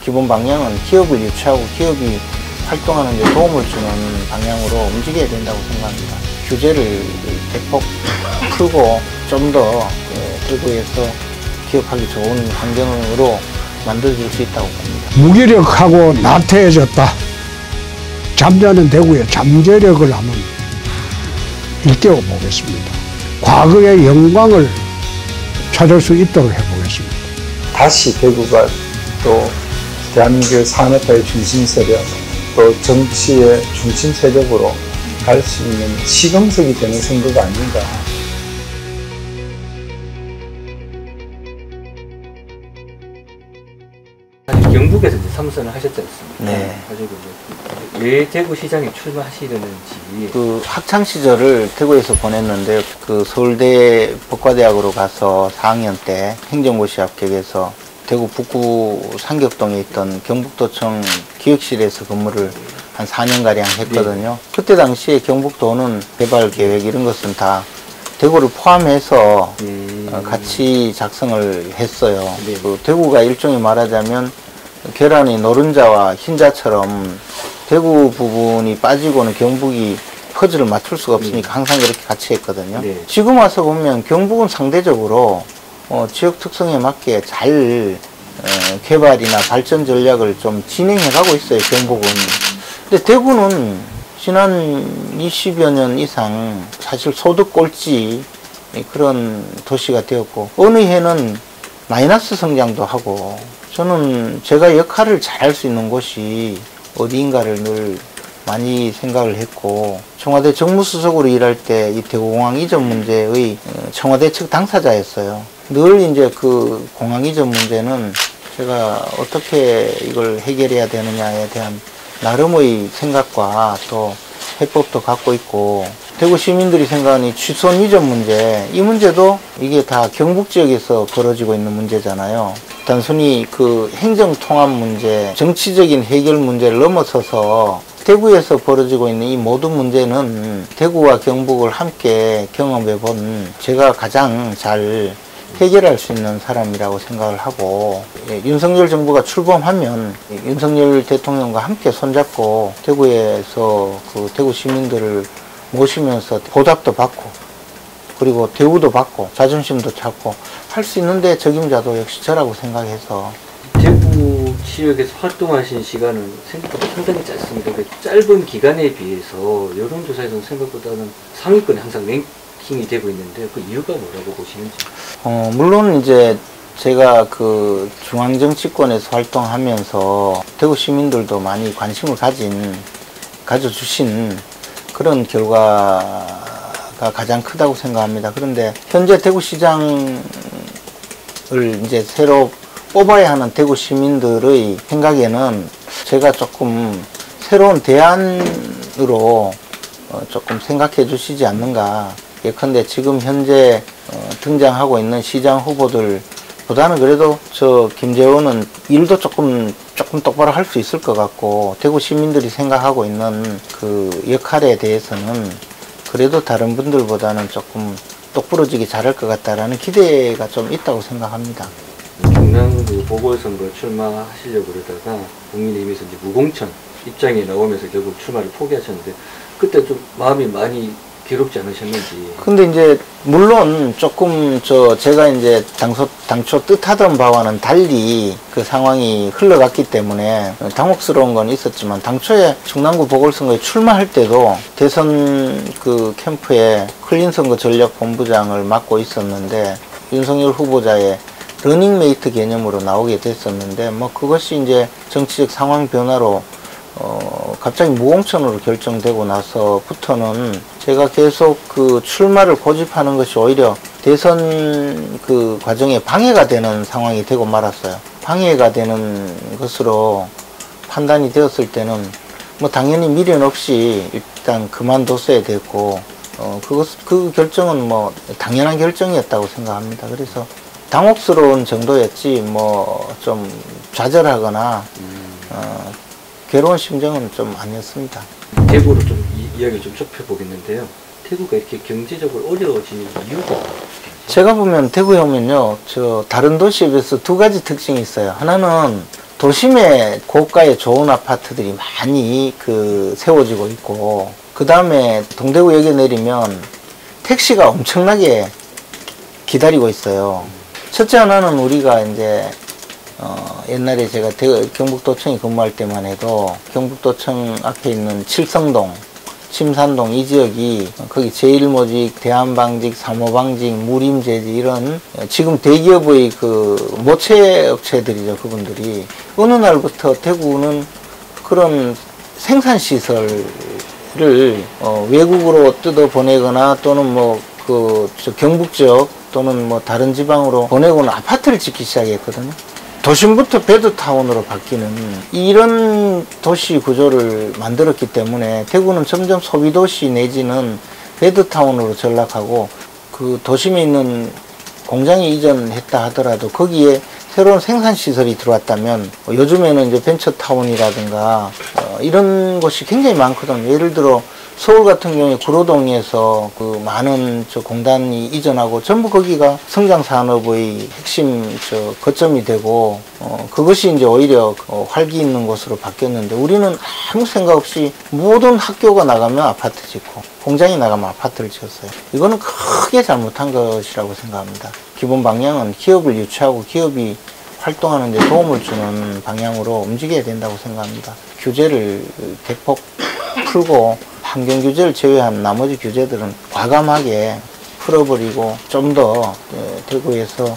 기본 방향은 기업을 유치하고 기업이 활동하는 데 도움을 주는 방향으로 움직여야 된다고 생각합니다. 규제를 대폭 풀고 좀 더 대구에서 기업하기 좋은 환경으로 만들어줄 수 있다고 봅니다. 무기력하고 나태해졌다. 잠자는 대구의 잠재력을 한번 일깨워 보겠습니다. 과거의 영광을 찾을 수 있도록 해보겠습니다. 다시 대구가 또 대한민국의 산업화의 중심 세력, 또 정치의 중심 세력으로 갈 수 있는 시금석이 되는 선거가 아닌가. 경북에서 이제 삼선을 하셨지 않습니까? 네. 가지고 왜 대구시장에 출마하시려는지. 그 학창 시절을 대구에서 보냈는데 그 서울대 법과대학으로 가서 4학년 때 행정고시 합격해서 대구 북구 상격동에 있던 경북도청 기획실에서 근무를 한 4년가량 했거든요. 네. 그때 당시에 경북도는 개발 계획 이런 것은 다 대구를 포함해서 같이 작성을 했어요. 네. 그 대구가 일종의 말하자면 계란이 노른자와 흰자처럼 대구 부분이 빠지고는 경북이 퍼즐을 맞출 수가 없으니까 항상 그렇게 같이 했거든요. 네. 지금 와서 보면 경북은 상대적으로 지역 특성에 맞게 잘 개발이나 발전 전략을 좀 진행해 가고 있어요, 경북은. 근데 대구는 지난 20여 년 이상 사실 소득 꼴찌 그런 도시가 되었고, 어느 해는 마이너스 성장도 하고, 저는 제가 역할을 잘할 수 있는 곳이 어디인가를 늘 많이 생각을 했고, 청와대 정무수석으로 일할 때 이 대구공항 이전 문제의 청와대 측 당사자였어요. 늘 이제 그 공항 이전 문제는 제가 어떻게 이걸 해결해야 되느냐에 대한 나름의 생각과 또 해법도 갖고 있고, 대구 시민들이 생각하는 취선 이전 문제, 이 문제도 이게 다 경북 지역에서 벌어지고 있는 문제잖아요. 단순히 그 행정통합 문제, 정치적인 해결 문제를 넘어서서 대구에서 벌어지고 있는 이 모든 문제는 대구와 경북을 함께 경험해 본 제가 가장 잘 해결할 수 있는 사람이라고 생각을 하고, 윤석열 정부가 출범하면 윤석열 대통령과 함께 손잡고 대구에서 그 대구 시민들을 모시면서 보답도 받고, 그리고 대우도 받고, 자존심도 찾고 할 수 있는데 적임자도 역시 저라고 생각해서. 대구 지역에서 활동하신 시간은 생각보다 상당히 짧습니다. 그 짧은 기간에 비해서 여론조사에서는 생각보다는 상위권에 항상 랭킹이 되고 있는데, 그 이유가 뭐라고 보시는지? 물론 이제 제가 그 중앙정치권에서 활동하면서 대구 시민들도 많이 관심을 가져주신 그런 결과가 가장 크다고 생각합니다. 그런데 현재 대구시장을 이제 새로 뽑아야 하는 대구 시민들의 생각에는 제가 조금 새로운 대안으로 조금 생각해 주시지 않는가. 예컨대 지금 현재 등장하고 있는 시장 후보들보다는 그래도 저 김재원은 일도 조금 똑바로 할 수 있을 것 같고, 대구 시민들이 생각하고 있는 그 역할에 대해서는 그래도 다른 분들보다는 조금 똑부러지게 잘할 것 같다라는 기대가 좀 있다고 생각합니다. 경남도 보궐선거 출마하시려고 그러다가 국민의힘에서 이제 무공천 입장에 나오면서 결국 출마를 포기하셨는데, 그때 좀 마음이 많이 괴롭지 않으셨는지. 근데 이제 물론 조금 제가 이제 당초 뜻하던 바와는 달리 그 상황이 흘러갔기 때문에 당혹스러운 건 있었지만, 당초에 충남구 보궐선거에 출마할 때도 대선 그 캠프에 클린선거 전략본부장을 맡고 있었는데, 윤석열 후보자의 러닝메이트 개념으로 나오게 됐었는데, 뭐 그것이 이제 정치적 상황 변화로 갑자기 무공천으로 결정되고 나서부터는 제가 계속 그 출마를 고집하는 것이 오히려 대선 그 과정에 방해가 되는 상황이 되고 말았어요. 방해가 되는 것으로 판단이 되었을 때는 뭐 당연히 미련 없이 일단 그만뒀어야 됐고, 그 결정은 뭐 당연한 결정이었다고 생각합니다. 그래서 당혹스러운 정도였지 뭐 좀 좌절하거나 괴로운 심정은 좀 아니었습니다. 대구로 좀 이야기 좀 좁혀보겠는데요. 대구가 이렇게 경제적으로 어려워지는 이유가 뭐죠? 제가 보면 대구에 오면요, 다른 도시에 비해서 두 가지 특징이 있어요. 하나는 도심에 고가의 좋은 아파트들이 많이 세워지고 있고, 그 다음에 동대구역에 내리면 택시가 엄청나게 기다리고 있어요. 첫째 하나는 우리가 이제 옛날에 제가 경북도청에 근무할 때만 해도 경북도청 앞에 있는 칠성동, 침산동 이 지역이 거기 제1모직, 대한방직, 사모방직, 무림제지 이런 지금 대기업의 모체 업체들이죠. 그분들이 어느 날부터 대구는 그런 생산시설을 외국으로 뜯어 보내거나 또는 경북 지역 또는 다른 지방으로 보내고는 아파트를 짓기 시작했거든요. 도심부터 베드타운으로 바뀌는 이런 도시 구조를 만들었기 때문에 대구는 점점 소비도시 내지는 베드타운으로 전락하고, 그 도심에 있는 공장이 이전했다 하더라도 거기에 새로운 생산시설이 들어왔다면, 요즘에는 이제 벤처타운이라든가 이런 곳이 굉장히 많거든요. 예를 들어 서울 같은 경우에 구로동에서 많은 공단이 이전하고 전부 거기가 성장산업의 핵심 거점이 되고, 그것이 이제 오히려 활기 있는 곳으로 바뀌었는데, 우리는 아무 생각 없이 모든 학교가 나가면 아파트 짓고 공장이 나가면 아파트를 지었어요. 이거는 크게 잘못한 것이라고 생각합니다. 기본 방향은 기업을 유치하고 기업이 활동하는 데 도움을 주는 방향으로 움직여야 된다고 생각합니다. 규제를 대폭 풀고 환경 규제를 제외한 나머지 규제들은 과감하게 풀어버리고 좀 더 대구에서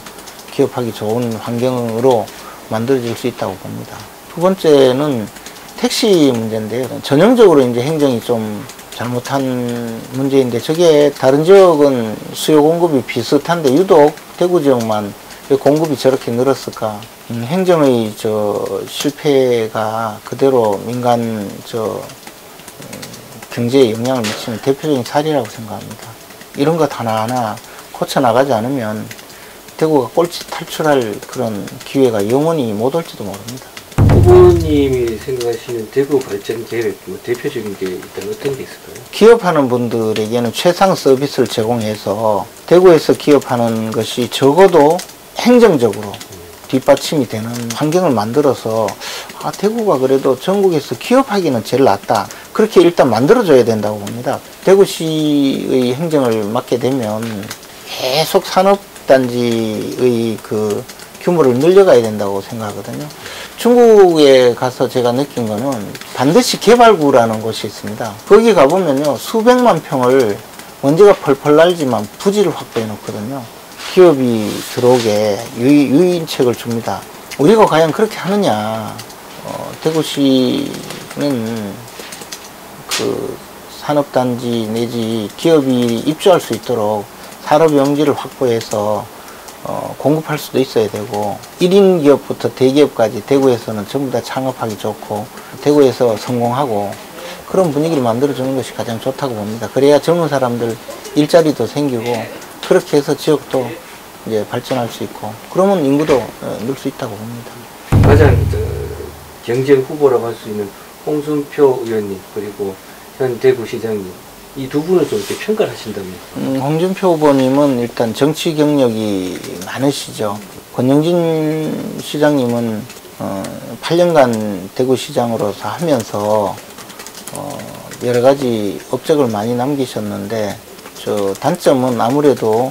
기업하기 좋은 환경으로 만들어질 수 있다고 봅니다. 두 번째는 택시 문제인데요. 전형적으로 이제 행정이 좀 잘못한 문제인데, 저게 다른 지역은 수요 공급이 비슷한데 유독 대구 지역만 왜 공급이 저렇게 늘었을까? 행정의 실패가 그대로 민간 경제에 영향을 미치는 대표적인 사례라고 생각합니다. 이런 것 하나하나 고쳐나가지 않으면 대구가 꼴찌 탈출할 그런 기회가 영원히 못 올지도 모릅니다. 후보님이 생각하시는 대구 발전 계획, 대표적인 게 일단 어떤 게 있을까요? 기업하는 분들에게는 최상 서비스를 제공해서 대구에서 기업하는 것이 적어도 행정적으로 뒷받침이 되는 환경을 만들어서, 대구가 그래도 전국에서 기업하기는 제일 낫다, 그렇게 일단 만들어줘야 된다고 봅니다. 대구시의 행정을 맡게 되면 계속 산업단지의 규모를 늘려가야 된다고 생각하거든요. 중국에 가서 제가 느낀 거는 반드시 개발구라는 곳이 있습니다. 거기 가보면요, 수백만 평을 먼지가 펄펄 날지만 부지를 확보해 놓거든요. 기업이 들어오게 유인책을 줍니다. 우리가 과연 그렇게 하느냐. 대구시는 산업단지 내지 기업이 입주할 수 있도록 산업용지를 확보해서 공급할 수도 있어야 되고, 1인 기업부터 대기업까지 대구에서는 전부 다 창업하기 좋고 대구에서 성공하고 그런 분위기를 만들어주는 것이 가장 좋다고 봅니다. 그래야 젊은 사람들 일자리도 생기고, 그렇게 해서 지역도 이제 발전할 수 있고, 그러면 인구도 늘 수 있다고 봅니다. 가장 경쟁 후보라고 할 수 있는 홍준표 의원님 그리고 현 대구시장님, 이 두 분을 좀 이렇게 평가를 하신다면? 홍준표 후보님은 일단 정치 경력이 많으시죠. 권영진 시장님은 8년간 대구시장으로서 하면서 여러 가지 업적을 많이 남기셨는데, 단점은 아무래도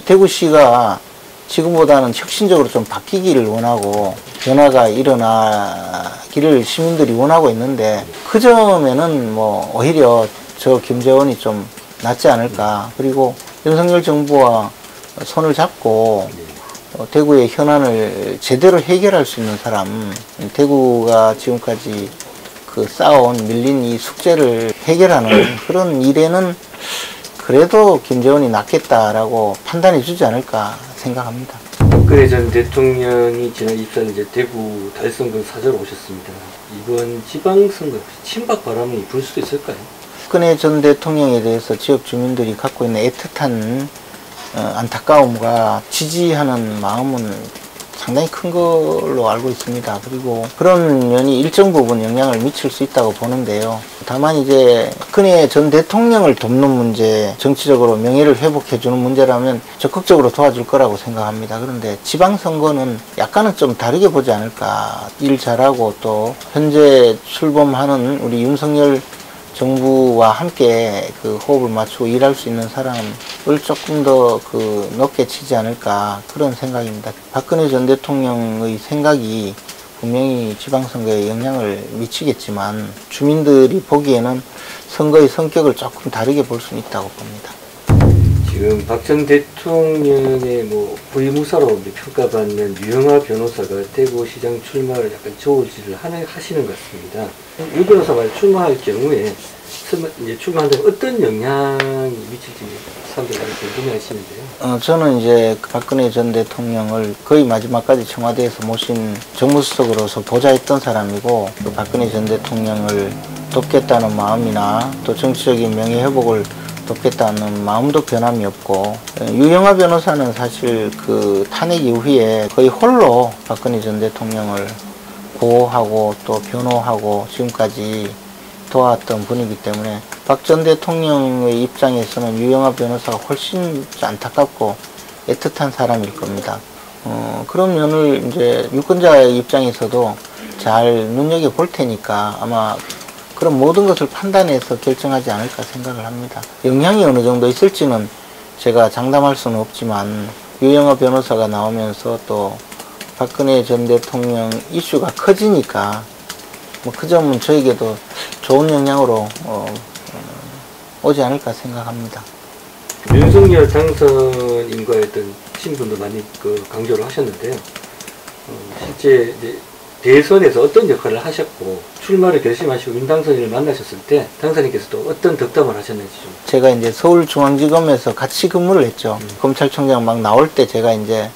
대구시가 지금보다는 혁신적으로 좀 바뀌기를 원하고 변화가 일어나기를 시민들이 원하고 있는데, 그 점에는 오히려 김재원이 좀 낫지 않을까. 그리고 윤석열 정부와 손을 잡고 대구의 현안을 제대로 해결할 수 있는 사람, 대구가 지금까지 쌓아온 밀린 이 숙제를 해결하는 그런 일에는 그래도 김재원이 낫겠다라고 판단해 주지 않을까 생각합니다. 박근혜 전 대통령이 지난 24일 이제 대구 달성군 사저로 오셨습니다. 이번 지방선거 친박 바람이 불 수도 있을까요? 박근혜 전 대통령에 대해서 지역 주민들이 갖고 있는 애틋한 안타까움과 지지하는 마음은 상당히 큰 걸로 알고 있습니다. 그리고 그런 면이 일정 부분 영향을 미칠 수 있다고 보는데요. 다만 이제 박근혜 전 대통령을 돕는 문제, 정치적으로 명예를 회복해주는 문제라면 적극적으로 도와줄 거라고 생각합니다. 그런데 지방선거는 약간은 좀 다르게 보지 않을까. 일 잘하고 또 현재 출범하는 우리 윤석열 정부와 함께 그 호흡을 맞추고 일할 수 있는 사람을 조금 더 높게 치지 않을까 그런 생각입니다. 박근혜 전 대통령의 생각이 분명히 지방선거에 영향을 미치겠지만 주민들이 보기에는 선거의 성격을 조금 다르게 볼 수는 있다고 봅니다. 지금 박 전 대통령의 부의무사로 평가받는 유영하 변호사가 대구시장 출마를 약간 저울질을 하시는 것 같습니다. 유 변호사가 출마할 경우에 이제 출마한다면 어떤 영향이 미칠지 사람들이 많이 궁금해하시는데요. 저는 이제 박근혜 전 대통령을 거의 마지막까지 청와대에서 모신 정무수석으로서 보좌했던 사람이고 또 박근혜 전 대통령을 돕겠다는 마음이나 또 정치적인 명예회복을 돕겠다는 마음도 변함이 없고 유영하 변호사는 사실 그 탄핵 이후에 거의 홀로 박근혜 전 대통령을 보호하고 또 변호하고 지금까지 도왔던 분이기 때문에 박 전 대통령의 입장에서는 유영하 변호사가 훨씬 안타깝고 애틋한 사람일 겁니다. 그런 면을 이제 유권자의 입장에서도 잘 눈여겨볼 테니까 아마 그런 모든 것을 판단해서 결정하지 않을까 생각을 합니다. 영향이 어느 정도 있을지는 제가 장담할 수는 없지만 유영하 변호사가 나오면서 또 박근혜 전 대통령 이슈가 커지니까 그 점은 저에게도 좋은 영향으로 오지 않을까 생각합니다. 윤석열 당선인과의 어떤 친분도 많이 강조를 하셨는데요. 실제 이제 대선에서 어떤 역할을 하셨고 출마를 결심하시고 윤 당선인을 만나셨을 때 당선인께서 또 어떤 덕담을 하셨는지 좀. 제가 이제 서울중앙지검에서 같이 근무를 했죠. 검찰총장 막 나올 때 제가 이제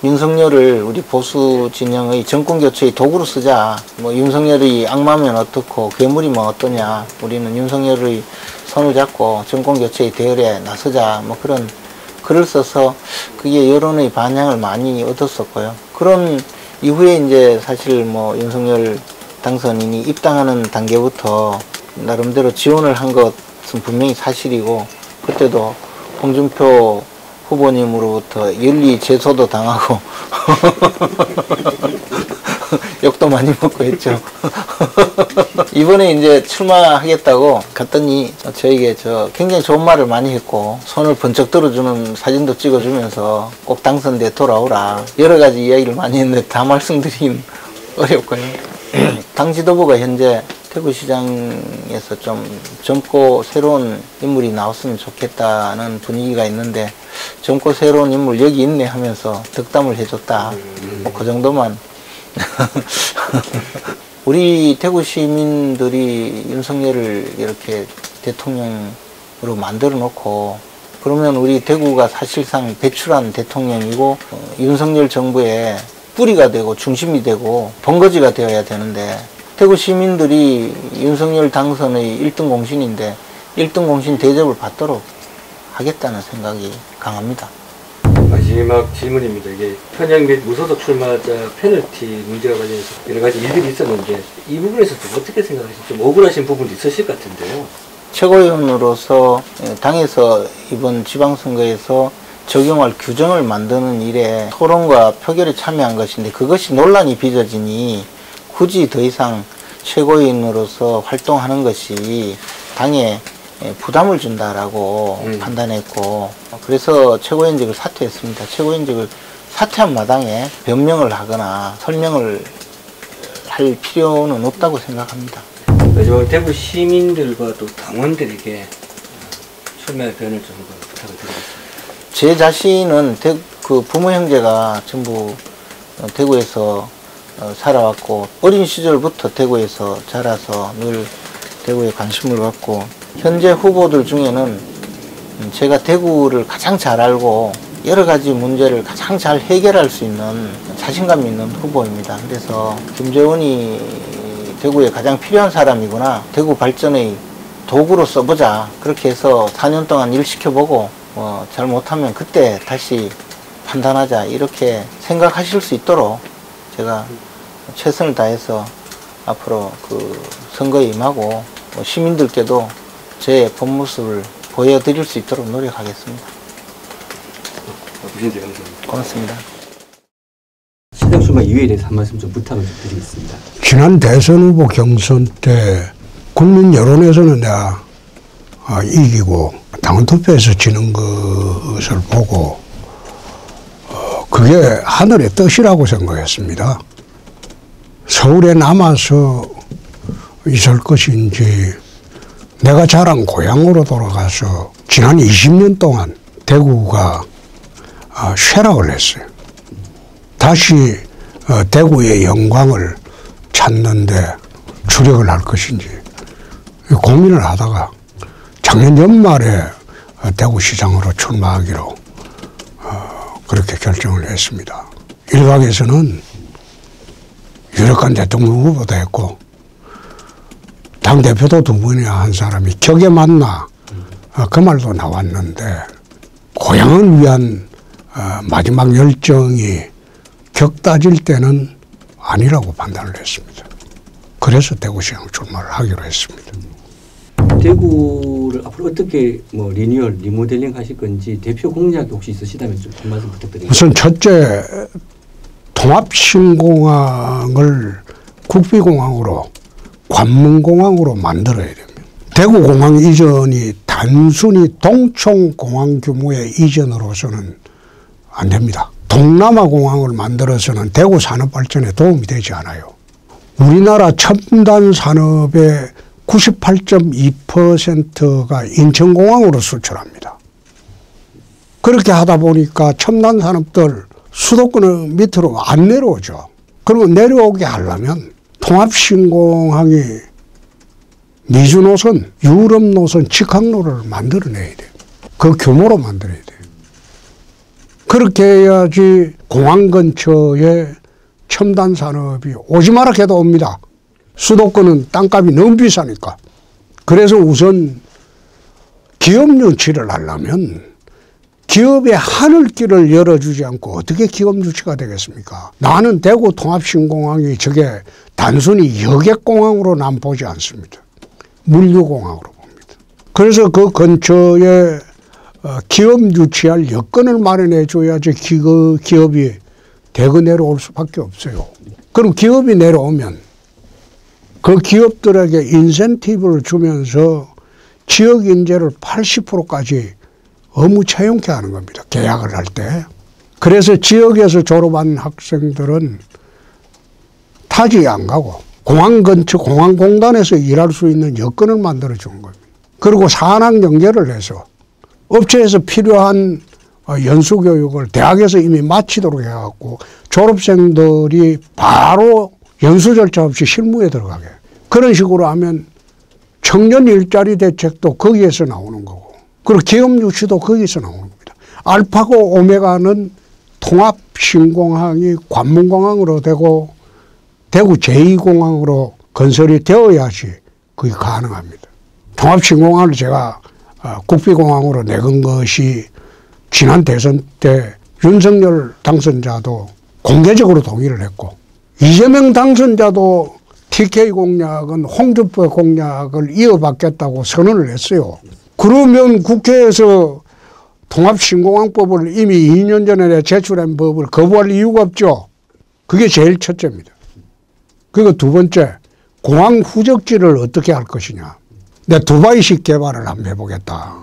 윤석열을 우리 보수 진영의 정권교체의 도구로 쓰자. 윤석열의 악마면 어떻고 괴물이면 어떠냐. 우리는 윤석열의 손을 잡고 정권교체의 대열에 나서자. 그런 글을 써서 그게 여론의 반향을 많이 얻었었고요. 그런 이후에 이제 사실 윤석열 당선인이 입당하는 단계부터 나름대로 지원을 한 것은 분명히 사실이고 그때도 홍준표 후보님으로부터 연리 제소도 당하고 욕도 많이 먹고 했죠. 이번에 이제 출마하겠다고 갔더니 저에게 굉장히 좋은 말을 많이 했고 손을 번쩍 들어주는 사진도 찍어주면서 꼭 당선돼 돌아오라 여러 가지 이야기를 많이 했는데 다 말씀드리긴 어렵고요. 당 지도부가 현재 대구시장에서 좀 젊고 새로운 인물이 나왔으면 좋겠다는 분위기가 있는데 젊고 새로운 인물 여기 있네 하면서 덕담을 해줬다. 그 정도만. 우리 대구 시민들이 윤석열을 이렇게 대통령으로 만들어 놓고 그러면 우리 대구가 사실상 배출한 대통령이고 윤석열 정부의 뿌리가 되고 중심이 되고 번거지가 되어야 되는데 대구 시민들이 윤석열 당선의 1등 공신인데 1등 공신 대접을 받도록 하겠다는 생각이 강합니다. 마지막 질문입니다. 이게 편향 및 무소속 출마자 페널티 문제와 관련해서 여러 가지 일들이 있었는데 이 부분에서 좀 어떻게 생각하시는지 좀 억울하신 부분도 있으실 것 같은데요. 최고위원으로서 당에서 이번 지방선거에서 적용할 규정을 만드는 일에 토론과 표결에 참여한 것인데 그것이 논란이 빚어지니 굳이 더 이상 최고위원으로서 활동하는 것이 당에 부담을 준다라고 판단했고 그래서 최고위원직을 사퇴했습니다. 최고위원직을 사퇴한 마당에 변명을 하거나 설명을 할 필요는 없다고 생각합니다. 마지막으로 대구 시민들과 또 당원들에게 출마의 변을 좀 부탁을 드리겠습니다. 제 자신은 그 부모 형제가 전부 대구에서 살아왔고 어린 시절부터 대구에서 자라서 늘 대구에 관심을 갖고 현재 후보들 중에는 제가 대구를 가장 잘 알고 여러 가지 문제를 가장 잘 해결할 수 있는 자신감 있는 후보입니다. 그래서 김재원이 대구에 가장 필요한 사람이구나. 대구 발전의 도구로 써보자. 그렇게 해서 4년 동안 일 시켜보고 잘 못하면 그때 다시 판단하자 이렇게 생각하실 수 있도록 제가 최선을 다해서 앞으로 그 선거에 임하고 시민들께도 제 본 모습을 보여드릴 수 있도록 노력하겠습니다. 부신님 감사합니다. 고맙습니다. 시장 출마 이유에 대해서 한 말씀 좀 부탁을 좀 드리겠습니다. 지난 대선 후보 경선 때 국민 여론에서는 내가 이기고 당원 투표에서 지는 것을 보고 그게 하늘의 뜻이라고 생각했습니다. 서울에 남아서 있을 것인지 내가 자란 고향으로 돌아가서 지난 20년 동안 대구가 쇠락을 했어요. 다시 대구의 영광을 찾는데 주력을 할 것인지 고민을 하다가 작년 연말에 대구시장으로 출마하기로 그렇게 결정을 했습니다. 일각에서는 유력한 대통령 후보도 했고 당대표도 두 분이나 한 사람이 격에 맞나 그 말도 나왔는데 고향을 위한 마지막 열정이 격 따질 때는 아니라고 판단을 했습니다. 그래서 대구시장 출마를 하기로 했습니다. 대구를 앞으로 어떻게 리뉴얼, 리모델링 하실 건지 대표 공약이 혹시 있으시다면 좀 한 말씀 부탁드립니다. 우선 첫째, 통합신공항을 국비공항으로 관문공항으로 만들어야 됩니다. 대구공항 이전이 단순히 동청공항 규모의 이전으로서는 안 됩니다. 동남아공항을 만들어서는 대구 산업발전에 도움이 되지 않아요. 우리나라 첨단 산업의 98.2%가 인천공항으로 수출합니다. 그렇게 하다 보니까 첨단 산업들 수도권 밑으로 안 내려오죠. 그리고 내려오게 하려면 통합신공항이 미주 노선, 유럽 노선, 직항로를 만들어내야 돼요. 그 규모로 만들어야 돼요. 그렇게 해야지 공항 근처에 첨단 산업이 오지 마라 해도 옵니다. 수도권은 땅값이 너무 비싸니까. 그래서 우선 기업 유치를 하려면 기업의 하늘길을 열어주지 않고 어떻게 기업 유치가 되겠습니까? 나는 대구 통합신공항이 저게 단순히 여객공항으로 난 보지 않습니다. 물류공항으로 봅니다. 그래서 그 근처에 기업 유치할 여건을 마련해 줘야지 기업이 대거 내려올 수밖에 없어요. 그럼 기업이 내려오면 그 기업들에게 인센티브를 주면서 지역 인재를 80%까지 의무 채용케 하는 겁니다. 계약을 할 때. 그래서 지역에서 졸업한 학생들은 타지에 안 가고 공항 근처 공항공단에서 일할 수 있는 여건을 만들어 주는 겁니다. 그리고 산학 연계를 해서 업체에서 필요한 연수교육을 대학에서 이미 마치도록 해갖고 졸업생들이 바로 연수 절차 없이 실무에 들어가게. 그런 식으로 하면 청년 일자리 대책도 거기에서 나오는 거고 그리고 기업 유치도 거기서 나오는 겁니다. 알파고 오메가는 통합신공항이 관문공항으로 되고 대구 제2공항으로 건설이 되어야지 그게 가능합니다. 통합신공항을 제가 국비공항으로 내건 것이 지난 대선 때 윤석열 당선자도 공개적으로 동의를 했고 이재명 당선자도 TK 공약은 홍준표 공약을 이어받겠다고 선언을 했어요. 그러면 국회에서 통합신공항법을 이미 2년 전에 제출한 법을 거부할 이유가 없죠. 그게 제일 첫째입니다. 그리고 두 번째, 공항 후적지를 어떻게 할 것이냐. 내가 두바이식 개발을 한번 해보겠다.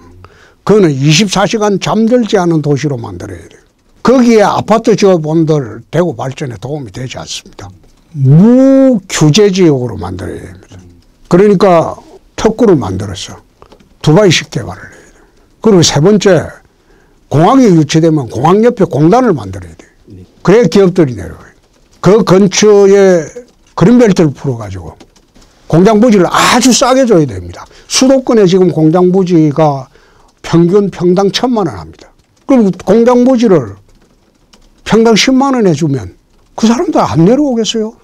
그거는 24시간 잠들지 않은 도시로 만들어야 돼요. 거기에 아파트 지어본들 대구 발전에 도움이 되지 않습니다. 무규제 지역으로 만들어야 됩니다. 그러니까 특구를 만들어서 두바이식 개발을 해야 돼요. 그리고 세 번째, 공항이 유치되면 공항 옆에 공단을 만들어야 돼요. 그래야 기업들이 내려와요. 그 근처에 그린벨트를 풀어가지고 공장 부지를 아주 싸게 줘야 됩니다. 수도권에 지금 공장 부지가 평균 평당 1,000만 원 합니다. 그럼 공장 부지를 평당 10만 원 해주면 그 사람들 안 내려오겠어요?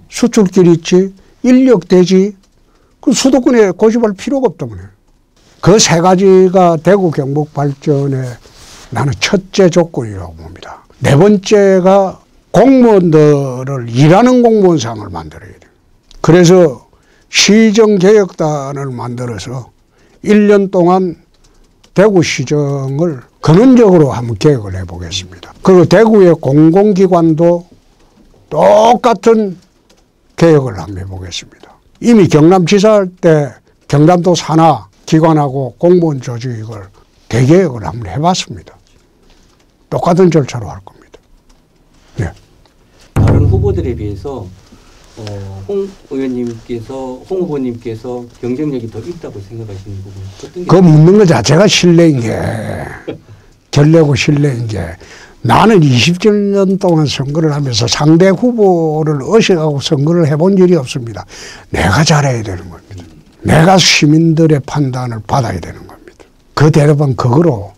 수출길 있지, 인력 되지, 그 수도권에 고집할 필요가 없다고요. 그 세 가지가 대구 경북 발전의 나는 첫째 조건이라고 봅니다. 네 번째가 공무원들을 일하는 공무원상을 만들어야 돼요. 그래서 시정개혁단을 만들어서 1년 동안 대구시정을 근원적으로 한번 개혁을 해보겠습니다. 그리고 대구의 공공기관도 똑같은 개혁을 한번 해보겠습니다. 이미 경남지사 할 때 경남도 산하 기관하고 공무원 조직을 대개혁을 한번 해봤습니다. 똑같은 절차로 할 겁니다. 네. 다른 후보들에 비해서 홍 후보님께서 경쟁력이 더 있다고 생각하시는 부분 어떤 게? 그 묻는 것 자체가 실례인 게 결례고 실례인 게 나는 27년 동안 선거를 하면서 상대 후보를 의식하고 선거를 해본 일이 없습니다. 내가 잘해야 되는 겁니다. 내가 시민들의 판단을 받아야 되는 겁니다. 그 대답은 그거로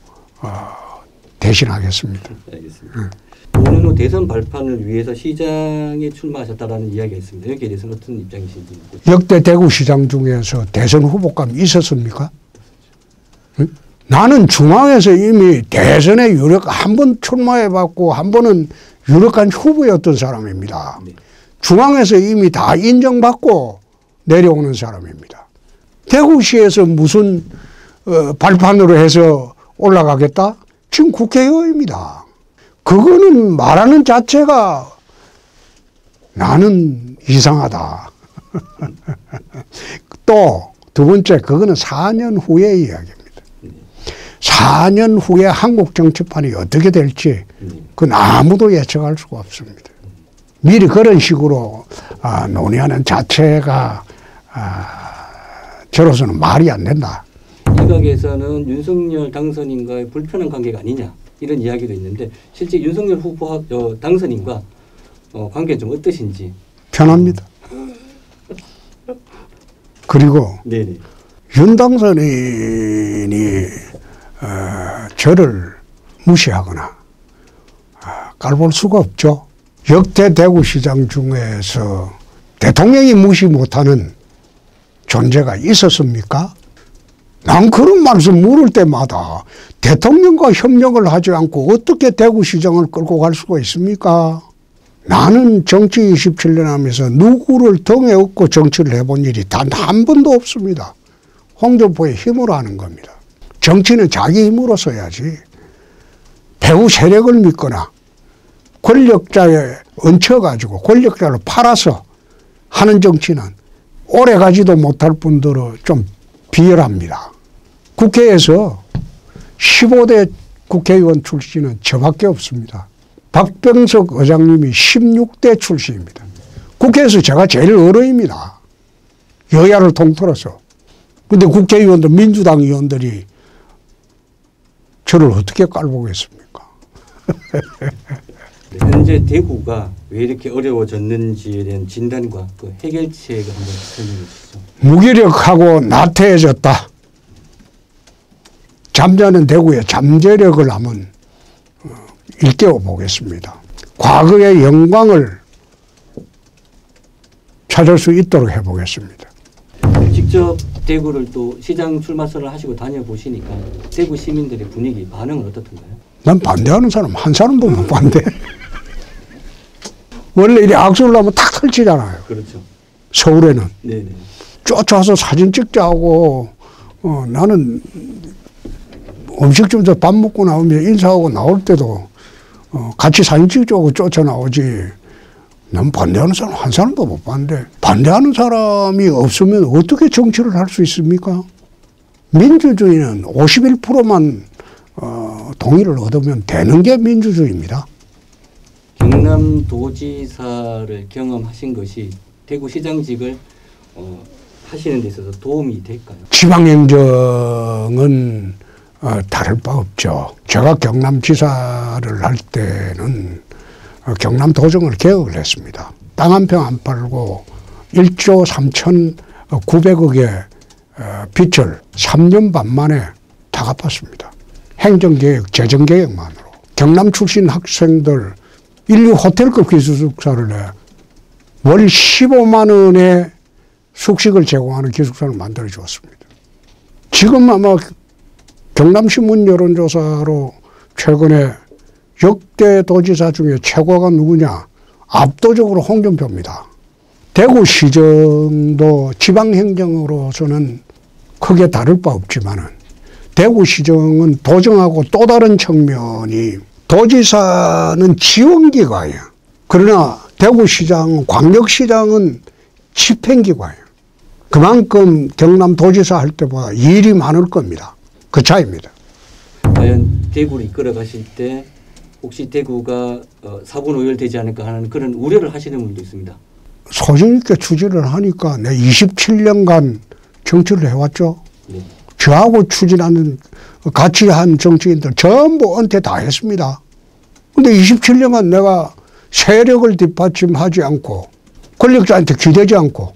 대신하겠습니다. 알겠습니다. 5년 후 대선 발판을 위해서 시장에 출마하셨다라는 이야기가 있습니다. 여기에 대해서는 어떤 입장이신지. 역대 대구시장 중에서 대선 후보감이 있었습니까? 응? 나는 중앙에서 이미 대선에 한 번 출마해봤고 한 번은 유력한 후보였던 사람입니다. 네. 중앙에서 이미 다 인정받고 내려오는 사람입니다. 대구시에서 무슨 발판으로 해서 올라가겠다? 지금 국회의원입니다. 그거는 말하는 자체가 나는 이상하다. 또 두 번째, 그거는 4년 후의 이야기입니다. 4년 후에 한국 정치판이 어떻게 될지 그건 아무도 예측할 수가 없습니다. 미리 그런 식으로 논의하는 자체가 저로서는 말이 안 된다. 일각에서는 윤석열 당선인과의 불편한 관계가 아니냐 이런 이야기도 있는데 실제 윤석열 후보 당선인과 관계는 좀 어떠신지? 편합니다. 그리고 네네. 윤 당선인이 저를 무시하거나 깔볼 수가 없죠. 역대 대구시장 중에서 대통령이 무시 못하는 존재가 있었습니까? 난 그런 말씀 물을 때마다 대통령과 협력을 하지 않고 어떻게 대구시장을 끌고 갈 수가 있습니까? 나는 정치 27년 하면서 누구를 등에 업고 정치를 해본 일이 단 한 번도 없습니다. 홍준표의 힘으로 하는 겁니다. 정치는 자기 힘으로 써야지. 배후 세력을 믿거나 권력자에 얹혀가지고 권력자를 팔아서 하는 정치는 오래가지도 못할 뿐더러 좀 비열합니다. 국회에서 15대 국회의원 출신은 저밖에 없습니다. 박병석 의장님이 16대 출신입니다. 국회에서 제가 제일 어려입니다. 여야를 통틀어서. 근데 국회의원들, 민주당 의원들이 저를 어떻게 깔보겠습니까? 현재 대구가 왜 이렇게 어려워졌는지에 대한 진단과 그 해결책을 한번 설명해 주시죠. 무기력하고 나태해졌다. 잠자는 대구의 잠재력을 한번 일깨워 보겠습니다. 과거의 영광을 찾을 수 있도록 해보겠습니다. 직접 대구를 또 시장 출마 선언을 하시고 다녀보시니까 대구 시민들의 분위기, 반응은 어떻던가요? 난 반대하는 사람 한 사람도 못 반대. 원래 이렇게 악수를 하면 탁 설치잖아요. 그렇죠. 서울에는. 네네. 쫓아와서 사진 찍자고 나는 음식점에서 밥 먹고 나오면 인사하고 나올 때도 같이 사진 찍자고 쫓아나오지. 난 반대하는 사람 한 사람도 못 반대. 반대하는 사람이 없으면 어떻게 정치를 할 수 있습니까? 민주주의는 51%만 동의를 얻으면 되는 게 민주주의입니다. 경남도지사를 경험하신 것이 대구시장직을 하시는 데 있어서 도움이 될까요? 지방행정은 다를 바 없죠. 제가 경남지사를 할 때는 경남도정을 개혁을 했습니다. 땅 한 평 안 팔고 1조 3,900억의 빚을 3년 반 만에 다 갚았습니다. 행정개혁, 재정개혁만으로. 경남 출신 학생들 인류 호텔급 기숙사를 내 월 15만 원의 숙식을 제공하는 기숙사를 만들어 주었습니다. 지금 아마 경남신문 여론조사로 최근에 역대 도지사 중에 최고가 누구냐? 압도적으로 홍준표입니다. 대구시정도 지방행정으로서는 크게 다를 바 없지만은 대구시정은 도정하고 또 다른 측면이 도지사는 지원기관이에요. 그러나 대구시장, 광역시장은 집행기관이에요. 그만큼 경남도지사 할 때보다 일이 많을 겁니다. 그 차이입니다. 과연 대구를 이끌어 가실 때 혹시 대구가 4분 오열되지 않을까 하는 그런 우려를 하시는 분도 있습니다. 소신 있게 추진을 하니까 내 27년간 정치를 해왔죠. 네. 저하고 추진하는 같이 한 정치인들 전부 은퇴 다 했습니다. 근데 27년간 내가 세력을 뒷받침하지 않고 권력자한테 기대지 않고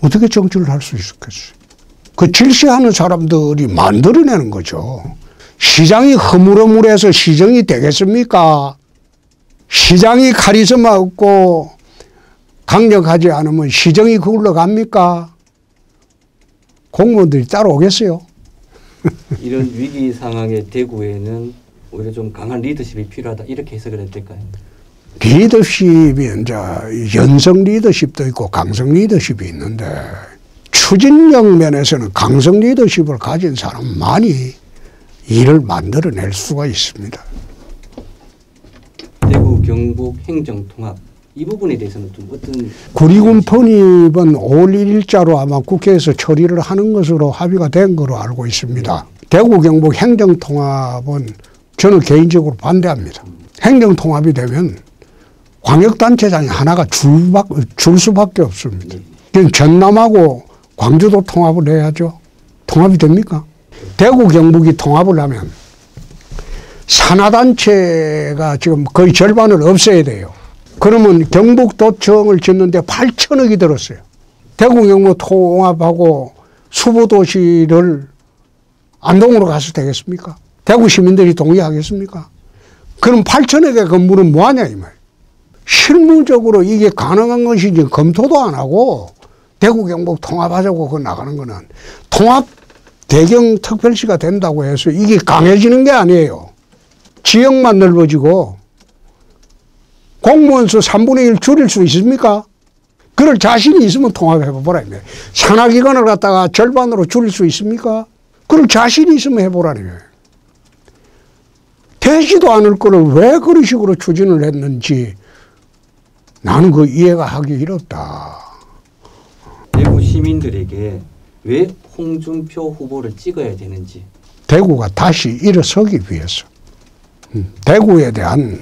어떻게 정치를 할 수 있었겠어요? 그 질시하는 사람들이 만들어내는 거죠. 시장이 허물허물해서 시정이 되겠습니까? 시장이 카리스마 없고 강력하지 않으면 시정이 그걸로 갑니까? 공무원들이 따라오겠어요? 이런 위기 상황에 대구에는 오히려 좀 강한 리더십이 필요하다 이렇게 해석을 해도 될까요? 리더십이 이제 연성 리더십도 있고 강성 리더십이 있는데 추진력 면에서는 강성 리더십을 가진 사람만이 일을 만들어낼 수가 있습니다. 대구 경북 행정통합 이 부분에 대해서는 좀 어떤 구리군 편입은 5월 1일자로 아마 국회에서 처리를 하는 것으로 합의가 된 거로 알고 있습니다. 대구 경북 행정통합은 저는 개인적으로 반대합니다. 행정통합이 되면 광역단체장이 하나가 줄 수밖에 없습니다. 그럼 전남하고 광주도 통합을 해야죠. 통합이 됩니까? 대구 경북이 통합을 하면 산하단체가 지금 거의 절반을 없애야 돼요. 그러면 경북도청을 짓는데 8천억이 들었어요. 대구 경북 통합하고 수보도시를 안동으로 가서 되겠습니까? 대구 시민들이 동의하겠습니까? 그럼 8천억의 건물은 뭐하냐 이 말이에요. 실무적으로 이게 가능한 것인지 검토도 안 하고 대구 경북 통합하자고 그 나가는 거는 통합 대경 특별시가 된다고 해서 이게 강해지는 게 아니에요. 지역만 넓어지고 공무원 수 3분의 1 줄일 수 있습니까? 그럴 자신이 있으면 통합해보라. 산하기관을 갖다가 절반으로 줄일 수 있습니까? 그럴 자신이 있으면 해보라는 거예요. 되지도 않을 거를 왜 그런 식으로 추진을 했는지 나는 그 이해가 하기 어렵다. 대구 시민들에게 왜 홍준표 후보를 찍어야 되는지. 대구가 다시 일어서기 위해서 대구에 대한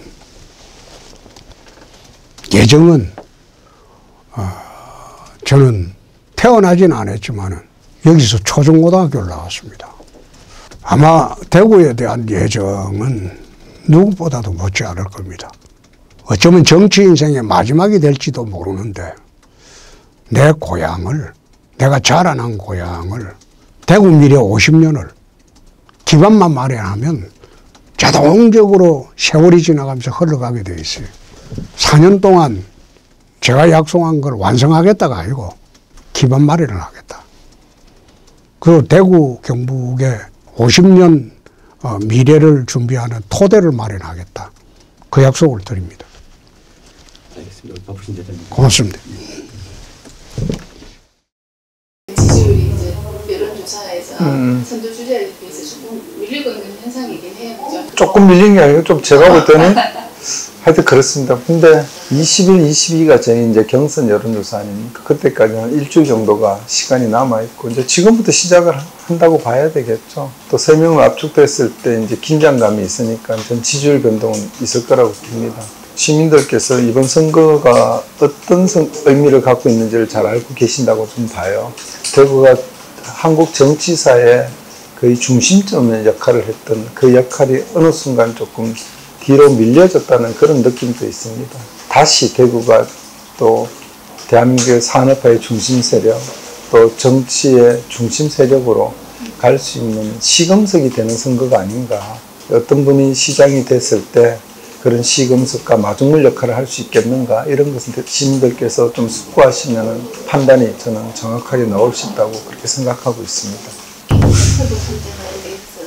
예정은 저는 태어나지는 않았지만 여기서 초중고등학교를 나왔습니다. 아마 대구에 대한 예정은 누구보다도 못지 않을 겁니다. 어쩌면 정치 인생의 마지막이 될지도 모르는데 내 고향을, 내가 자라난 고향을 대구 미래 50년을 기반만 마련하면 자동적으로 세월이 지나가면서 흘러가게 돼 있어요. 4년 동안 제가 약속한 걸 완성하겠다가 아니고 기반 마련을 하겠다. 그리고 대구 경북의 50년 미래를 준비하는 토대를 마련하겠다. 그 약속을 드립니다. 알겠습니다. 바쁘신 대장님. 고맙습니다. 지지율이 이제 여론조사에서 선두 주자에 비해서 조금 밀리고 있는 현상이긴 해요. 그죠? 조금 밀린 게 아니고 좀 제가 볼 때는 하여튼 그렇습니다. 근데 20일, 22가 저희 이제 경선 여론조사 아닙니까? 그때까지는 일주일 정도가 시간이 남아있고, 이제 지금부터 시작을 한다고 봐야 되겠죠. 또 3명을 압축됐을 때 이제 긴장감이 있으니까 전 지지율 변동은 있을 거라고 봅니다. 시민들께서 이번 선거가 어떤 의미를 갖고 있는지를 잘 알고 계신다고 좀 봐요. 대구가 한국 정치사의 거의 중심점의 역할을 했던 그 역할이 어느 순간 조금 뒤로 밀려졌다는 그런 느낌도 있습니다. 다시 대구가 또 대한민국의 산업화의 중심 세력, 또 정치의 중심 세력으로 갈 수 있는 시금석이 되는 선거가 아닌가. 어떤 분이 시장이 됐을 때 그런 시금석과 마중물 역할을 할 수 있겠는가, 이런 것은 시민들께서 좀 숙고하시면 판단이 저는 정확하게 나올 수 있다고 그렇게 생각하고 있습니다. 후보 선정에 대해서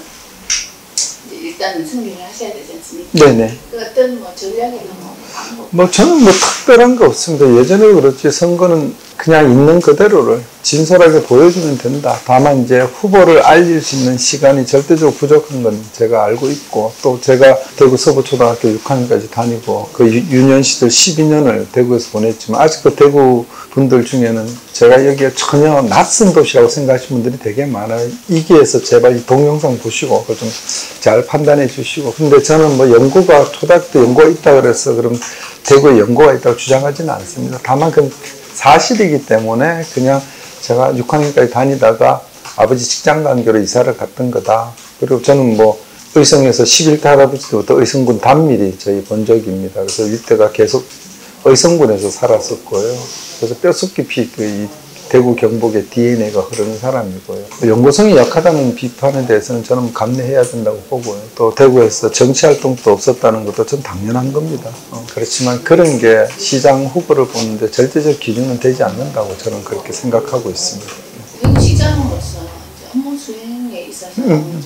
일단 일단은 승리를 하셔야 되지 않습니까? 네네. 그 어떤 뭐 전략이나 뭐 방법. 뭐 저는 뭐 특별한 거 없습니다. 예전에 그렇지 선거는 그냥 있는 그대로를 진솔하게 보여주면 된다. 다만 이제 후보를 알릴 수 있는 시간이 절대적으로 부족한 건 제가 알고 있고, 또 제가 대구 서부초등학교 6학년까지 다니고 그 유년 시절 12년을 대구에서 보냈지만 아직도 대구 분들 중에는 제가 여기에 전혀 낯선 도시라고 생각하시는 분들이 되게 많아요. 이기에서 제발 이 동영상 보시고 그걸 좀 잘 판단해 주시고. 근데 저는 뭐 연구가 초등학교 때 연구가 있다 그래서 그럼 대구에 연구가 있다고 주장하지는 않습니다. 다만 그 사실이기 때문에 그냥 제가 6학년까지 다니다가 아버지 직장 관계로 이사를 갔던 거다. 그리고 저는 뭐 의성에서 11대 할아버지 때부터 의성군 단밀이 저희 본적입니다. 그래서 이때가 계속 의성군에서 살았었고요. 그래서 뼛속 깊이 이 대구 경북의 DNA가 흐르는 사람이고요. 연구성이 약하다는 비판에 대해서는 저는 감내해야 된다고 보고요. 또 대구에서 정치활동도 없었다는 것도 전 당연한 겁니다. 그렇지만 그런 게 시장 후보를 보는데 절대적 기준은 되지 않는다고 저는 그렇게 생각하고 있습니다. 대구 시장으로서 업무 수행에 있어서 조금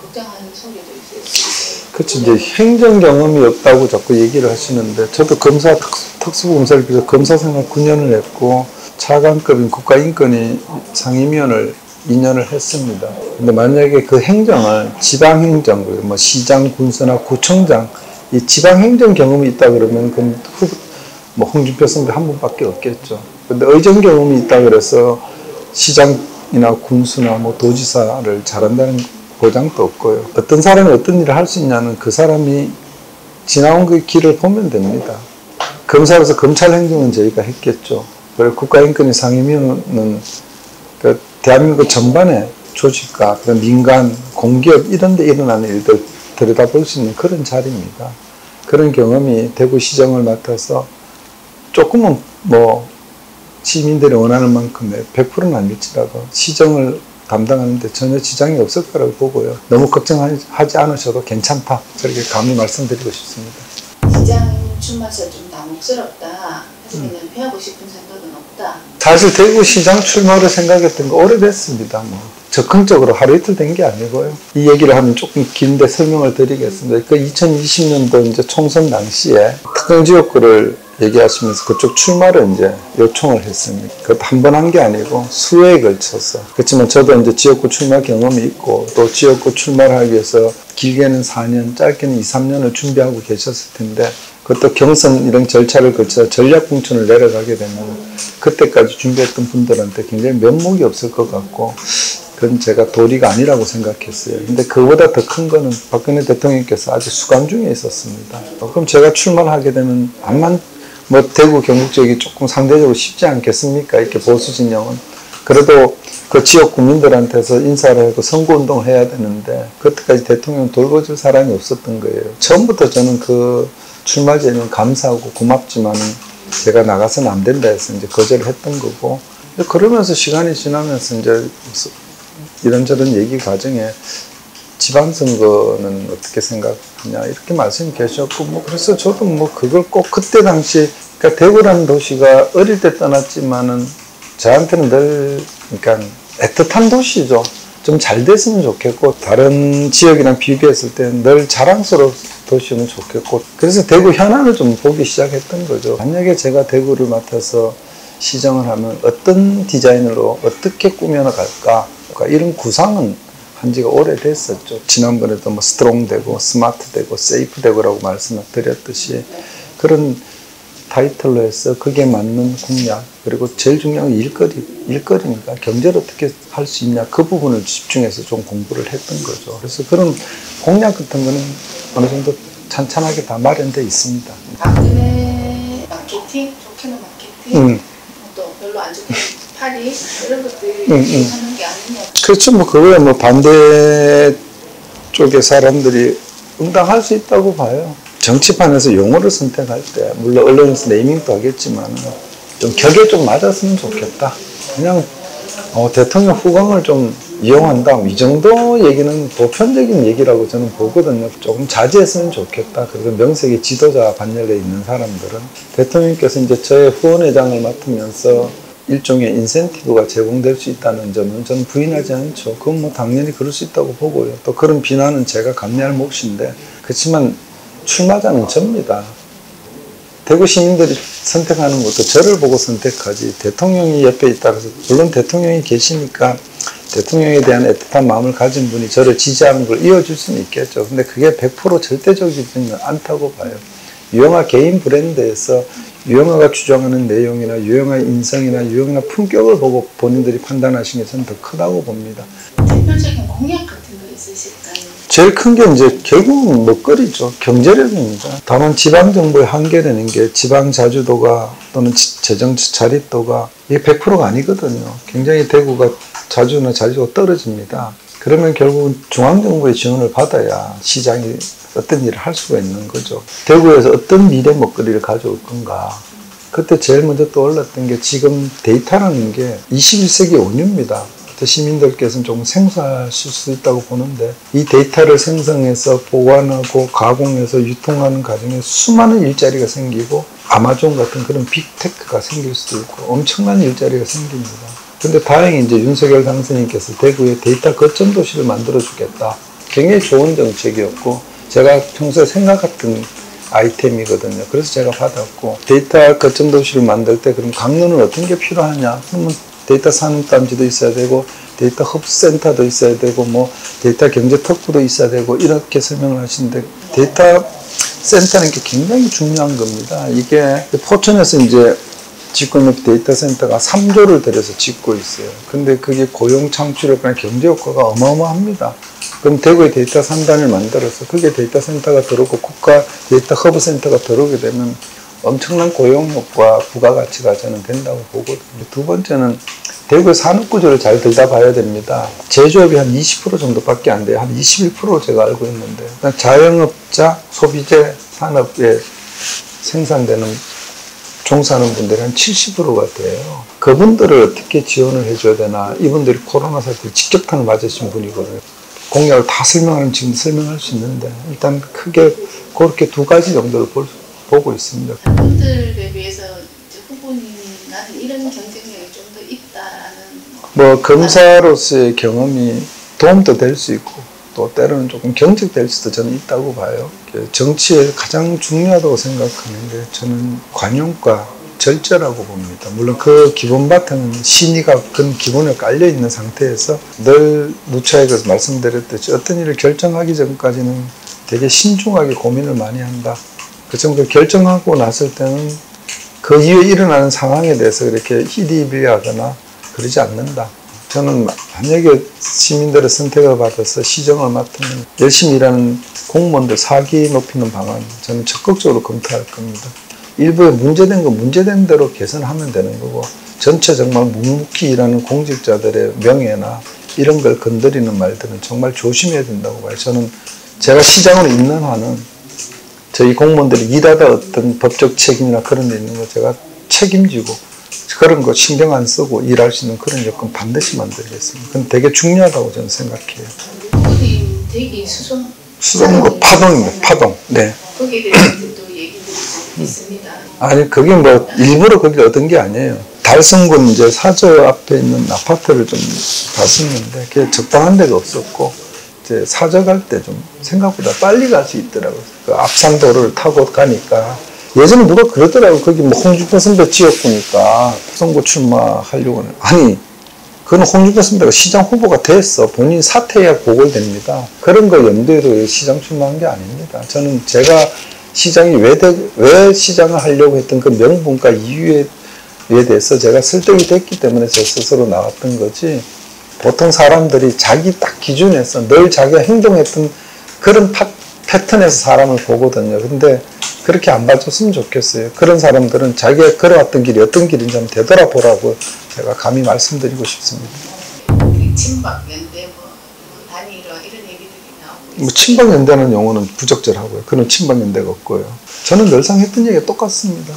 걱정하는 소리도 있어요. 그렇죠. 이제 행정 경험이 없다고 자꾸 얘기를 하시는데, 저도 검사 특수검사를 비해서 검사 생활 9년을 했고 차관급인 국가인권위 상임위원을 2년을 했습니다. 근데 만약에 그 행정을 지방행정, 뭐 시장, 군수나 구청장, 이 지방행정 경험이 있다 그러면 그럼 뭐 홍준표 선배 한 분밖에 없겠죠. 근데 의정 경험이 있다 그래서 시장이나 군수나 뭐 도지사를 잘한다는 보장도 없고요. 어떤 사람이 어떤 일을 할 수 있냐는 그 사람이 지나온 그 길을 보면 됩니다. 검사로서 검찰 행정은 저희가 했겠죠. 그리고 국가인권위 상임위원은 그 대한민국 전반의 조직과 그런 민간, 공기업 이런 데 일어나는 일들 들여다볼 수 있는 그런 자리입니다. 그런 경험이 대구시정을 맡아서 조금은 뭐 시민들이 원하는 만큼의 100%는 아닐지라도 시정을 담당하는데 전혀 지장이 없을 거라고 보고요. 너무 걱정하지 않으셔도 괜찮다. 저렇게 감히 말씀드리고 싶습니다. 시장 출마서 좀 당혹스럽다. 하시면 피하고 싶은 생각은 없다. 사실 대구시장 출마를 생각했던 거 오래됐습니다. 뭐 적극적으로 하루 이틀 된 게 아니고요. 이 얘기를 하면 조금 긴데 설명을 드리겠습니다. 그 2020년도 이제 총선 당시에 특정지역구를 얘기하시면서 그쪽 출마를 이제 요청을 했습니다. 그것도 한 번 한 게 아니고 수회에 걸쳐서. 그렇지만 저도 이제 지역구 출마 경험이 있고 또 지역구 출마를 하기 위해서 길게는 4년, 짧게는 2, 3년을 준비하고 계셨을 텐데 그것도 경선 이런 절차를 거쳐 전략공천을 내려가게 되면 그때까지 준비했던 분들한테 굉장히 면목이 없을 것 같고 그건 제가 도리가 아니라고 생각했어요. 근데 그보다 더 큰 거는 박근혜 대통령께서 아주 수감 중에 있었습니다. 그럼 제가 출마를 하게 되면 암만 뭐 대구 경북 지역이 조금 상대적으로 쉽지 않겠습니까? 이렇게 보수 진영은. 그래도 그 지역 국민들한테서 인사를 하고 선거운동을 해야 되는데 그때까지 대통령 돌봐줄 사람이 없었던 거예요. 처음부터 저는 그 출마제는 감사하고 고맙지만 제가 나가서는 안 된다 해서 이제 거절을 했던 거고, 그러면서 시간이 지나면서 이제 이런저런 얘기 과정에 지방선거는 어떻게 생각하냐 이렇게 말씀이 계셨고, 뭐 그래서 저도 뭐 그걸 꼭 그때 당시, 그러니까 대구라는 도시가 어릴 때 떠났지만은 저한테는 늘 그러니까 애틋한 도시죠. 좀 잘 됐으면 좋겠고 다른 지역이랑 비교했을 때 늘 자랑스러운 도시면 좋겠고, 그래서 대구 현안을 좀 보기 시작했던 거죠. 만약에 제가 대구를 맡아서 시정을 하면 어떤 디자인으로 어떻게 꾸며나갈까, 그러니까 이런 구상은 한 지가 오래됐었죠. 지난번에도 뭐 스트롱 되고 스마트 되고 세이프 되고라고 말씀을 드렸듯이 그런 타이틀로 해서 그게 맞는 공약, 그리고 제일 중요한 건 일거리니까 경제를 어떻게 할 수 있냐 그 부분을 집중해서 좀 공부를 했던 거죠. 그래서 그런 공약 같은 거는 어느 정도 찬찬하게 다 마련되어 있습니다. 박근혜 마케팅, 좋게는 마케팅, 또 별로 안 좋게 파리 이런 것들 하는 게 아니냐. 그렇죠. 뭐 그거야 뭐 반대 쪽의 사람들이 응당할 수 있다고 봐요. 정치판에서 용어를 선택할 때 물론 언론에서 네이밍도 하겠지만 좀 격에 좀 맞았으면 좋겠다. 그냥 대통령 후광을 좀 이용한다. 이 정도 얘기는 보편적인 얘기라고 저는 보거든요. 조금 자제했으면 좋겠다. 그래서 명색의 지도자 반열에 있는 사람들은 대통령께서 이제 저의 후원회장을 맡으면서 일종의 인센티브가 제공될 수 있다는 점은 저는 부인하지 않죠. 그건 뭐 당연히 그럴 수 있다고 보고요. 또 그런 비난은 제가 감내할 몫인데, 그렇지만 출마자는 접니다. 대구 시민들이 선택하는 것도 저를 보고 선택하지, 대통령이 옆에 있다고 해서, 물론 대통령이 계시니까 대통령에 대한 애틋한 마음을 가진 분이 저를 지지하는 걸 이어줄 수는 있겠죠. 근데 그게 100% 절대적이지는 않다고 봐요. 유영하 개인 브랜드에서 유영하가 주장하는 내용이나 유영하의 인성이나 유영하 품격을 보고 본인들이 판단하신 게 저는 더 크다고 봅니다. 대표적인 공약 같은 거 있으실까요? 제일 큰 게 이제 결국은 먹거리죠. 경제력입니다. 다만 지방정부의 한계라는 게 지방 자주도가 또는 재정 자립도가 이게 100%가 아니거든요. 굉장히 대구가 자주나 자주도가 떨어집니다. 그러면 결국은 중앙정부의 지원을 받아야 시장이 어떤 일을 할 수가 있는 거죠. 대구에서 어떤 미래 먹거리를 가져올 건가. 그때 제일 먼저 떠올랐던 게 지금 데이터라는 게 21세기 원유입니다. 시민들께서는 조금 생소하실 수 있다고 보는데, 이 데이터를 생성해서 보관하고 가공해서 유통하는 과정에 수많은 일자리가 생기고 아마존 같은 그런 빅테크가 생길 수도 있고 엄청난 일자리가 생깁니다. 근데 다행히 이제 윤석열 당선인께서 대구에 데이터 거점 도시를 만들어주겠다. 굉장히 좋은 정책이었고 제가 평소에 생각했던 아이템이거든요. 그래서 제가 받았고, 데이터 거점 도시를 만들 때 그럼 강론은 어떤 게 필요하냐? 그러면 데이터 산업단지도 있어야 되고 데이터 흡센터도 있어야 되고 뭐 데이터 경제 특구도 있어야 되고 이렇게 설명을 하시는데, 데이터 센터는 게 굉장히 중요한 겁니다. 이게 포천에서 이제 짓고 있는 데이터 센터가 3조를 들여서 짓고 있어요. 근데 그게 고용 창출력이나 경제 효과가 어마어마합니다. 그럼 대구에 데이터 3단을 만들어서 그게 데이터 센터가 들어오고 국가 데이터 허브 센터가 들어오게 되면 엄청난 고용 효과, 부가가치가 저는 된다고 보거든요. 두 번째는 대구의 산업구조를 잘 들여다봐야 됩니다. 제조업이 한 20% 정도밖에 안 돼요. 한 21% 제가 알고 있는데, 자영업자, 소비재 산업에 생산되는 종사하는 분들이 한 70%가 돼요. 그분들을 어떻게 지원을 해줘야 되나. 이분들이 코로나 사태 직격탄을 맞으신 분이거든요. 공약을 다 설명하면 지금 설명할 수 있는데, 일단 크게 그렇게 두 가지 정도를 보고 있습니다. 그분들에 비해서 후보님 나는 이런 경쟁력이 좀 더 있다라는 뭐 검사로서의 경험이 도움도 될 수 있고 또 때로는 조금 경직될 수도 저는 있다고 봐요. 정치에 가장 중요하다고 생각하는 게 저는 관용과 절제라고 봅니다. 물론 그 기본 바탕은 신의가 그 기본에 깔려 있는 상태에서 늘 누차에서 말씀드렸듯이 어떤 일을 결정하기 전까지는 되게 신중하게 고민을 많이 한다. 그 정도 결정하고 났을 때는 그 이후에 일어나는 상황에 대해서 이렇게 희디비하거나 그러지 않는다. 저는 만약에 시민들의 선택을 받아서 시정을 맡으면 열심히 일하는 공무원들 사기 높이는 방안 저는 적극적으로 검토할 겁니다. 일부에 문제된 거 문제된 대로 개선하면 되는 거고, 전체 정말 묵묵히 일하는 공직자들의 명예나 이런 걸 건드리는 말들은 정말 조심해야 된다고 봐요. 저는 제가 시장으로 있는 한은 저희 공무원들이 일하다 어떤 법적 책임이나 그런 데 있는 거 제가 책임지고 그런 거 신경 안 쓰고 일할 수 있는 그런 여건 반드시 만들겠습니다. 그건 되게 중요하다고 저는 생각해요. 후보님 댁이 수성구 파동입니다. 파동. 네. 거기에 대해서도 얘기들이 있습니다. 아니 그게 뭐 일부러 거기를 얻은 게 아니에요. 달성군 이제 사저 앞에 있는 아파트를 좀 봤었는데 그게 적당한 데가 없었고, 이제 사저 갈 때 좀 생각보다 빨리 갈 수 있더라고요. 그 앞산도를 타고 가니까. 예전에 누가 그러더라고요. 거기 뭐 홍준표 선배 지역구니까 선거 출마하려고 하는. 아니, 그건 홍준표 선배가 시장 후보가 됐어. 본인이 사퇴해야 보궐됩니다. 그런 거 염두에도 시장 출마한 게 아닙니다. 저는 제가 시장이 왜 시장을 하려고 했던 그 명분과 이유에 대해서 제가 설득이 됐기 때문에 제 스스로 나왔던 거지, 보통 사람들이 자기 딱 기준에서 늘 자기가 행동했던 그런 패턴에서 사람을 보거든요. 근데 그렇게 안 봐줬으면 좋겠어요. 그런 사람들은 자기가 걸어왔던 길이 어떤 길인지 한번 되돌아보라고 제가 감히 말씀드리고 싶습니다. 친박연대 단일화 이런 얘기들이 나오고 친박연대는 용어는 부적절하고요. 그런 친박연대가 없고요. 저는 늘상 했던 얘기가 똑같습니다.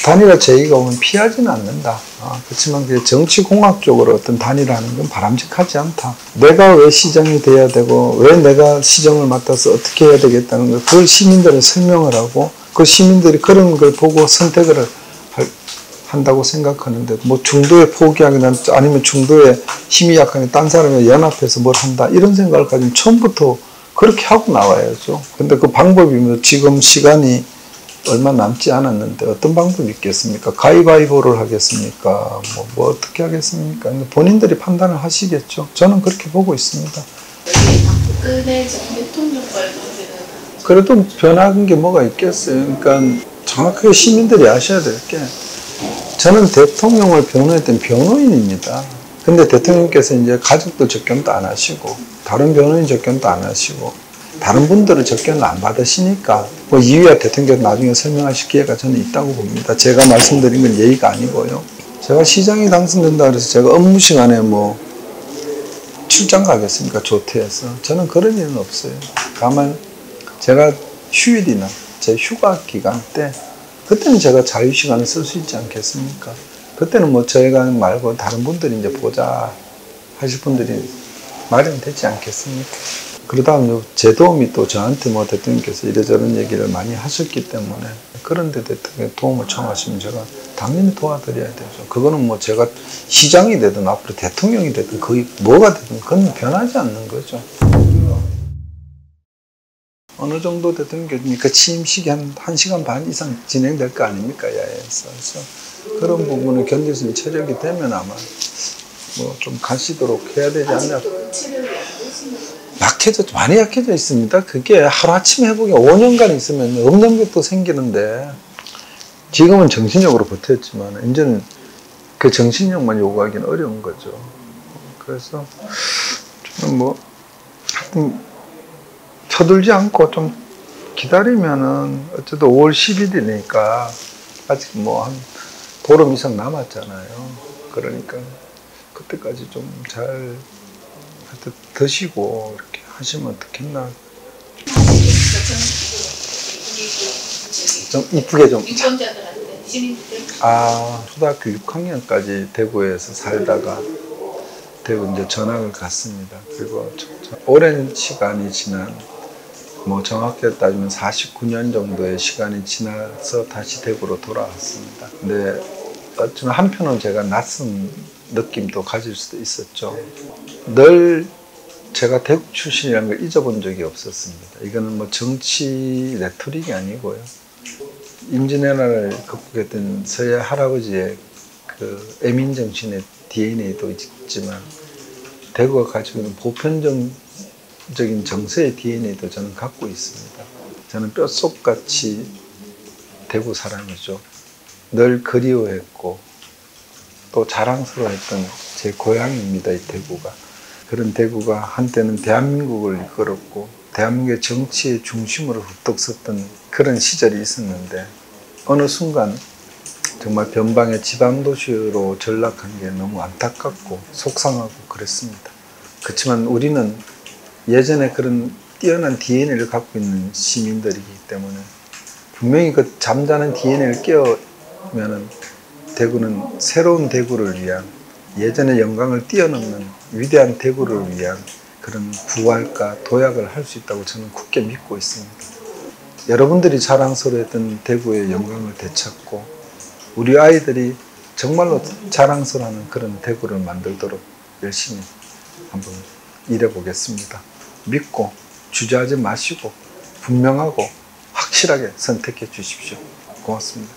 단일화 제의가 오면 피하지는 않는다. 그렇지만 정치공학적으로 어떤 단일화하는 건 바람직하지 않다. 내가 왜 시장이 돼야 되고 왜 내가 시정을 맡아서 어떻게 해야 되겠다는 걸 그걸 시민들에 설명을 하고 그 시민들이 그런 걸 보고 선택을 한다고 생각하는데 뭐 중도에 포기하거나 아니면 중도에 힘이 약하니 딴 사람이 연합해서 뭘 한다 이런 생각을 가지면 처음부터 그렇게 하고 나와야죠. 근데 그 방법이 뭐 지금 시간이 얼마 남지 않았는데 어떤 방법이 있겠습니까? 가위바위보를 하겠습니까? 뭐 어떻게 하겠습니까? 본인들이 판단을 하시겠죠. 저는 그렇게 보고 있습니다. 박근혜 전 대통령과의 관계는 그래도 변한 게 뭐가 있겠어요. 그러니까 정확하게 시민들이 아셔야 될 게 저는 대통령을 변호했던 변호인입니다. 근데 대통령께서 이제 가족들 접견도 안 하시고 다른 변호인 접견도 안 하시고 다른 분들은 접견을 안 받으시니까 뭐 이유야 대통령께서 나중에 설명하실 기회가 저는 있다고 봅니다. 제가 말씀드린 건 예의가 아니고요. 제가 시장이 당선된다 그래서 제가 업무 시간에 뭐 출장 가겠습니까? 조퇴해서. 저는 그런 일은 없어요. 다만 제가 휴일이나 제 휴가 기간 때 그때는 제가 자유시간을 쓸 수 있지 않겠습니까? 그때는 뭐 저희가 말고 다른 분들이 이제 보자 하실 분들이 마련되지 않겠습니까? 그러다 제 도움이 또 저한테 뭐 대통령께서 이래저런 얘기를 많이 하셨기 때문에 그런데 대통령 도움을 청하시면 제가 당연히 도와드려야 되죠. 그거는 뭐 제가 시장이 되든 앞으로 대통령이 되든 거의 뭐가 되든 그건 변하지 않는 거죠. 어느 정도 대통령께서 그 취임식이 한 1시간 반 이상 진행될 거 아닙니까? 야외에서. 그래서 그런 부분을 견딜 수 있는 체력이 되면 아마 뭐 좀 가시도록 해야 되지 않나. 많이 약해져 있습니다. 그게 하루아침에 회복이 5년간 있으면 없는 것도 생기는데 지금은 정신력으로 버텼지만 이제는 그 정신력만 요구하기는 어려운 거죠. 그래서 저는 뭐 하여튼 서둘지 않고 좀 기다리면은 어쨌든 5월 10일이니까 아직 뭐 한 보름 이상 남았잖아요. 그러니까 그때까지 좀 잘 하여튼 드시고 이렇게 하시면 어떻겠나. 좀 이쁘게 좀. 유권자들한테 시민들. 초등학교 6학년까지 대구에서 살다가 대구 이제 전학을 갔습니다. 그리고 오랜 시간이 지난 뭐 정확히 따지면 49년 정도의 시간이 지나서 다시 대구로 돌아왔습니다. 근데 어쩌면 한편으로는 제가 낯선 느낌도 가질 수도 있었죠. 늘 제가 대구 출신이라는 걸 잊어본 적이 없었습니다. 이거는 뭐 정치 레토릭이 아니고요. 임진왜란을 극복했던 서해 할아버지의 그 애민정신의 DNA도 있지만 대구가 가지고 있는 보편적인 정서의 DNA도 저는 갖고 있습니다. 저는 뼛속같이 대구 사람이죠. 늘 그리워했고 또 자랑스러워했던 제 고향입니다. 이 대구가. 그런 대구가 한때는 대한민국을 이끌었고 대한민국의 정치의 중심으로 훌떡 섰던 그런 시절이 있었는데 어느 순간 정말 변방의 지방도시로 전락한 게 너무 안타깝고 속상하고 그랬습니다. 그렇지만 우리는 예전에 그런 뛰어난 DNA를 갖고 있는 시민들이기 때문에 분명히 그 잠자는 DNA를 깨우면은 대구는 새로운 대구를 위한 예전의 영광을 뛰어넘는 위대한 대구를 위한 그런 부활과 도약을 할 수 있다고 저는 굳게 믿고 있습니다. 여러분들이 자랑스러워했던 대구의 영광을 되찾고 우리 아이들이 정말로 자랑스러워하는 그런 대구를 만들도록 열심히 한번 일해보겠습니다. 믿고 주저하지 마시고 분명하고 확실하게 선택해 주십시오. 고맙습니다.